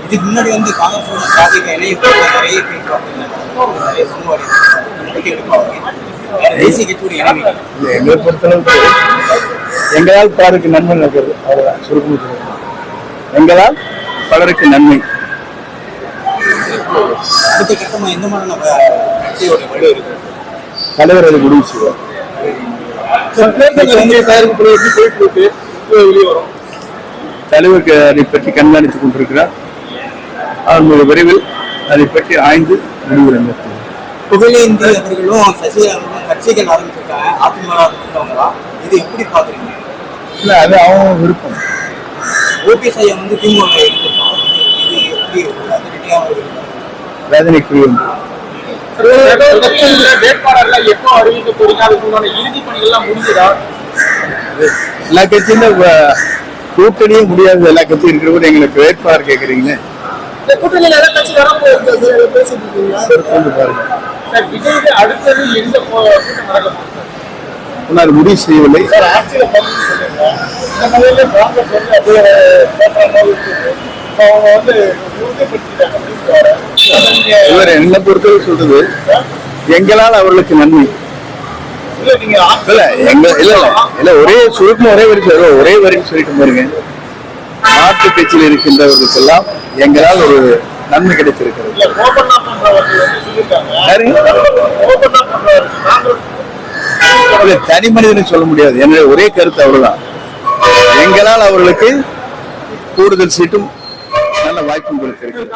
இதுக்கு முன்னாடி வந்து காங்கிரஸோட பாதிக்க நிறைய நிறைய சமூக தேசிய கட்சியுடைய எங்களை பொறுத்தளவுக்கு எங்களால் பலருக்கு நன்மை நடக்கிறது. அவ்வளவுதான் சுருக்கம். எங்களால் பலருக்கு நன்மை. அடுத்த கட்டமா எந்த மாதிரியான கட்சியோட வலு இருக்கு? தலைவர் அதை முடிவு செய்வார். தலைவருக்கு அதை பற்றி கண்காணித்துக் கொண்டிருக்கிறார். அவர் மிக விரைவில் அதை பற்றி ஆய்ந்து முடிவு. புகழேந்தி அவர்களும் சசிகலா அவர்களும் கட்சிகள் ஆரம்பிச்சிருக்காங்க. அதிமுக இது எப்படி பாக்குறீங்க? இல்ல, அது அவங்க விருப்பம். ஓபிஎஸ் ஐயா வந்து திமுக எடுத்திருக்காங்க. இது எப்படி வேதனைக்குரிய எல்லா கட்சியும் கூட்டணியே முடியாது. எல்லா கட்சியும் இருக்கிற எங்களுக்கு வேட்பாளர் கேட்கறீங்களே. முடிவு செய்யவில்லை. இவர் என்ன பொறுத்தவரை சொல்றது எங்களால் அவர்களுக்கு நன்மை. ஒரே சுருக்கம் ஒரே வரி சொல்லிட்டு பாருங்க. மாற்று கட்சியில் இருக்கின்றவர்களுக்கெல்லாம் எங்களால் ஒரு நன்மை கிடைத்திருக்கிறது. தனி மனிதனை சொல்ல முடியாது. என்னுடைய ஒரே கருத்து அவ்வளவுதான். எங்களால் அவர்களுக்கு கூடுதல் சீட்டும் நல்ல வாய்ப்பும் கொடுத்திருக்கிறது.